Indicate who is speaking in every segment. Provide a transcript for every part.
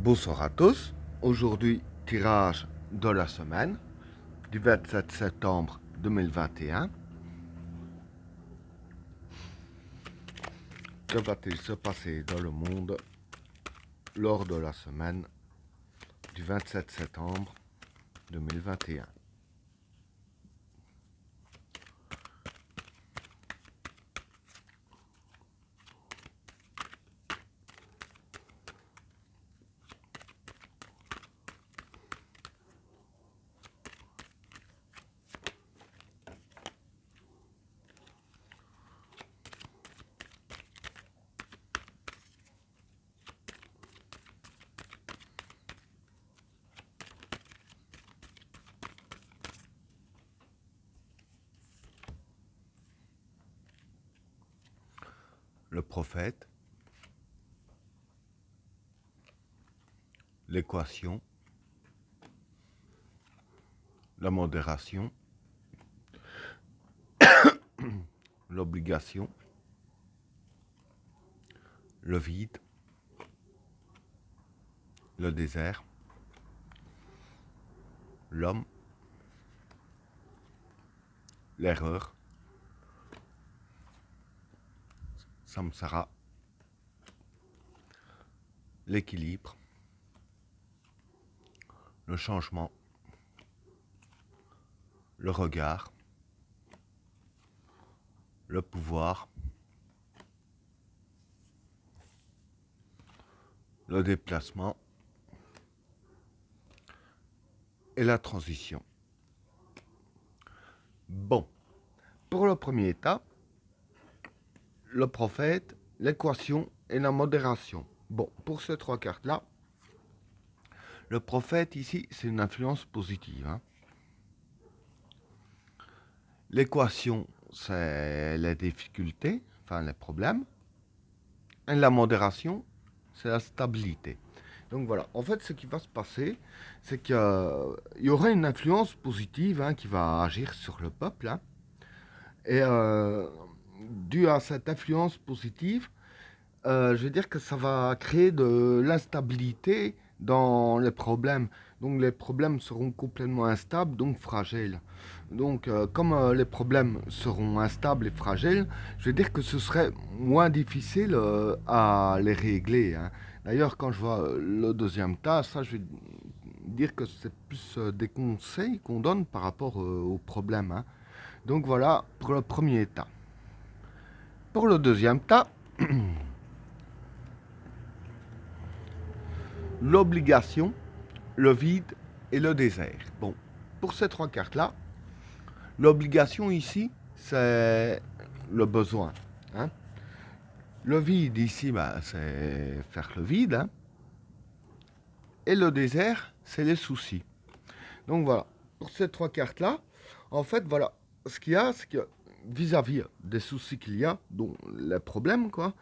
Speaker 1: Bonsoir à tous. Aujourd'hui, tirage de la semaine du 27 septembre 2021. Que va-t-il se passer dans le monde lors de la semaine du 27 septembre 2021? Le prophète, l'équation, la modération, l'obligation, le vide, le désert, l'homme, l'erreur, samsara, l'équilibre, le changement, le regard, le pouvoir, le déplacement et la transition. Bon, pour le premier état, le prophète, l'équation et la modération. Bon, pour ces trois cartes-là, le prophète ici, c'est une influence positive. L'équation, c'est les difficultés, enfin les problèmes. Et la modération, c'est la stabilité. Donc voilà, en fait, ce qui va se passer, c'est qu'il y aura une influence positive qui va agir sur le peuple. Et dû à cette influence positive, je veux dire que ça va créer de l'instabilité dans les problèmes. Donc les problèmes seront complètement instables, donc fragiles. Donc comme les problèmes seront instables et fragiles, je veux dire que ce serait moins difficile à les régler. D'ailleurs, quand je vois le deuxième tas, ça je vais dire que c'est plus des conseils qu'on donne par rapport aux problèmes. Donc voilà pour le premier tas. Pour le deuxième tas, l'obligation, le vide et le désert. Bon, pour ces trois cartes-là, l'obligation ici, c'est le besoin. Le vide ici, c'est faire le vide. Et le désert, c'est les soucis. Donc voilà, pour ces trois cartes-là, en fait, voilà, ce qu'il y a, c'est que vis-à-vis des soucis qu'il y a, dont les problèmes, quoi,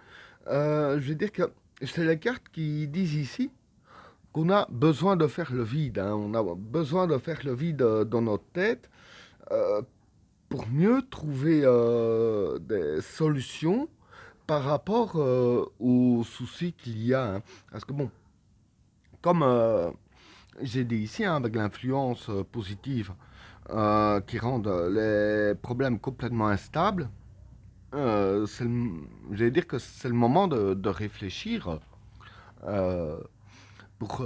Speaker 1: je vais dire que c'est les cartes qui disent ici qu'on a besoin de faire le vide. On a besoin de faire le vide dans notre tête euh, pour mieux trouver des solutions par rapport aux soucis qu'il y a. Parce que bon, comme j'ai dit ici, avec l'influence positive qui rend les problèmes complètement instables, j'allais dire que c'est le moment de réfléchir euh, pour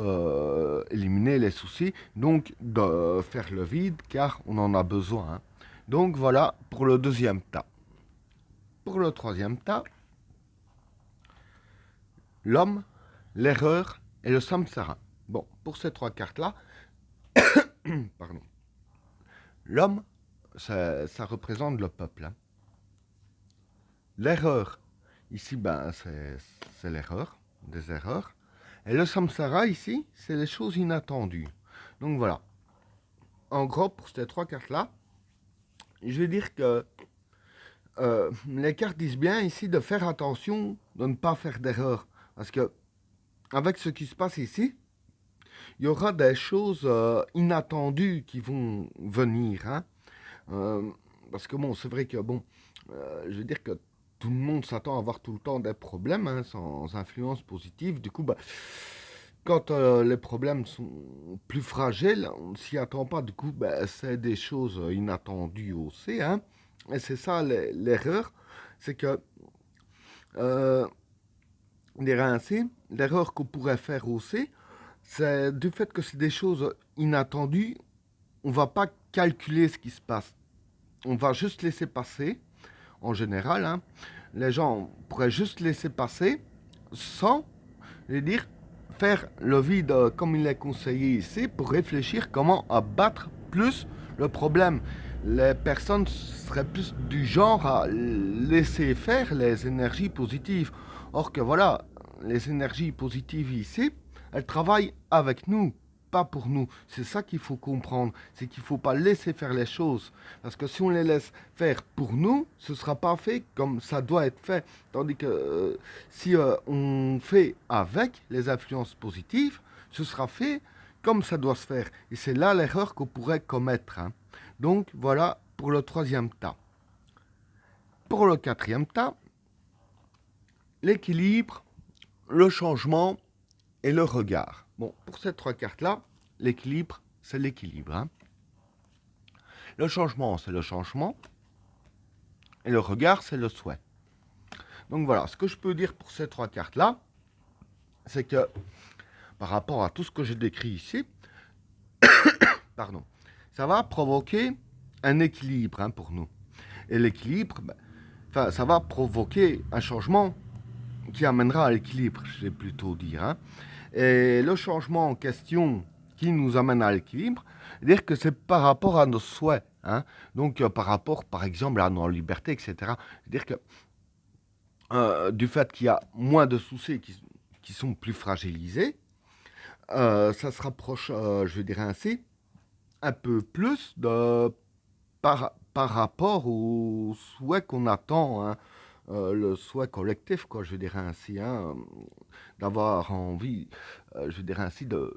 Speaker 1: éliminer les soucis, donc de faire le vide car on en a besoin. Donc voilà pour le deuxième tas. Pour le troisième tas, l'homme, l'erreur et le samsara. Bon, pour ces trois cartes-là, pardon, l'homme, ça représente le peuple. L'erreur, ici, c'est l'erreur, des erreurs. Et le samsara, ici, c'est les choses inattendues. Donc voilà. En gros, pour ces trois cartes-là, je vais dire que les cartes disent bien ici de faire attention, de ne pas faire d'erreur. Parce que, avec ce qui se passe ici, il y aura des choses inattendues qui vont venir. Parce que bon, c'est vrai que bon, je veux dire que tout le monde s'attend à avoir tout le temps des problèmes sans influence positive. Du coup, quand les problèmes sont plus fragiles, on ne s'y attend pas. Du coup, ben, c'est des choses inattendues aussi. Hein. Et c'est ça l'erreur. C'est que, euh, l'erreur qu'on pourrait faire aussi, c'est du fait que c'est des choses inattendues, on va pas calculer ce qui se passe. On va juste laisser passer, en général. Hein. Les gens pourraient juste laisser passer sans, je veux dire, faire le vide comme il est conseillé ici pour réfléchir comment abattre plus le problème. Les personnes seraient plus du genre à laisser faire les énergies positives. Or que voilà, les énergies positives ici, elles travaillent avec nous, pas pour nous. C'est ça qu'il faut comprendre, c'est qu'il ne faut pas laisser faire les choses. Parce que si on les laisse faire pour nous, ce ne sera pas fait comme ça doit être fait. Tandis que si on fait avec les influences positives, ce sera fait comme ça doit se faire. Et c'est là l'erreur qu'on pourrait commettre. Hein. Donc voilà pour le troisième tas. Pour le quatrième tas, l'équilibre, le changement et le regard. Bon, pour ces trois cartes-là, l'équilibre, c'est l'équilibre. Hein. Le changement, c'est le changement. Et le regard, c'est le souhait. Donc voilà, ce que je peux dire pour ces trois cartes-là, c'est que par rapport à tout ce que j'ai décrit ici, pardon, ça va provoquer un équilibre hein, pour nous. Et l'équilibre, ben, ça va provoquer un changement qui amènera à l'équilibre, je vais plutôt dire. Hein. Et le changement en question qui nous amène à l'équilibre, dire que c'est par rapport à nos souhaits. Hein. Donc par rapport, par exemple, à nos libertés, etc. Dire que du fait qu'il y a moins de soucis qui sont plus fragilisés, ça se rapproche, je dirais ainsi, un peu plus par rapport au souhait qu'on attend, hein, le souhait collectif, quoi, je dirais ainsi, hein, d'avoir envie, je dirais ainsi, de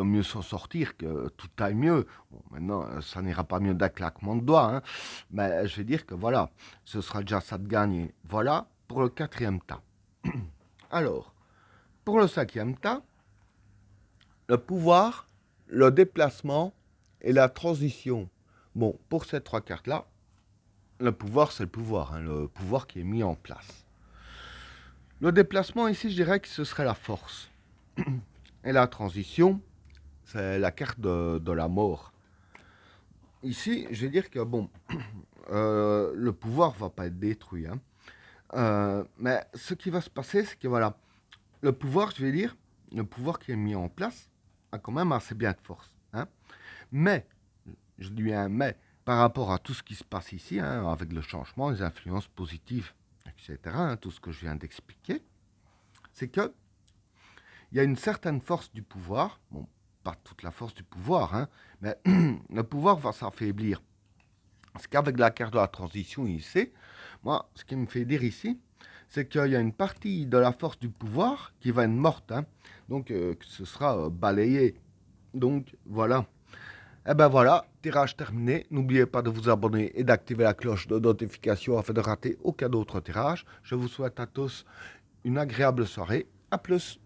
Speaker 1: mieux s'en sortir, que tout aille mieux. Bon, maintenant, ça n'ira pas mieux d'un claquement de doigts, hein, mais je vais dire que voilà, ce sera déjà ça de gagner. Voilà pour le quatrième tas. Alors, pour le cinquième tas, le pouvoir, le déplacement et la transition. Bon, pour ces trois cartes-là, le pouvoir, c'est le pouvoir qui est mis en place. Le déplacement, ici, je dirais que ce serait la force. Et la transition, c'est la carte de la mort. Ici, je vais dire que, bon, le pouvoir va pas être détruit. Hein. Mais ce qui va se passer, c'est que, voilà, le pouvoir, je vais dire, le pouvoir qui est mis en place a quand même assez bien de force. Hein. Mais, je dis un mais, par rapport à tout ce qui se passe ici, hein, avec le changement, les influences positives, etc., hein, tout ce que je viens d'expliquer, c'est que il y a une certaine force du pouvoir, bon, pas toute la force du pouvoir, hein, mais le pouvoir va s'affaiblir. Parce qu'avec la carte de la transition ici, moi, ce qui me fait dire ici, c'est qu'il y a une partie de la force du pouvoir qui va être morte, hein, donc que ce sera balayé. Donc voilà. Et ben voilà, tirage terminé. N'oubliez pas de vous abonner et d'activer la cloche de notification afin de rater aucun autre tirage. Je vous souhaite à tous une agréable soirée. A plus.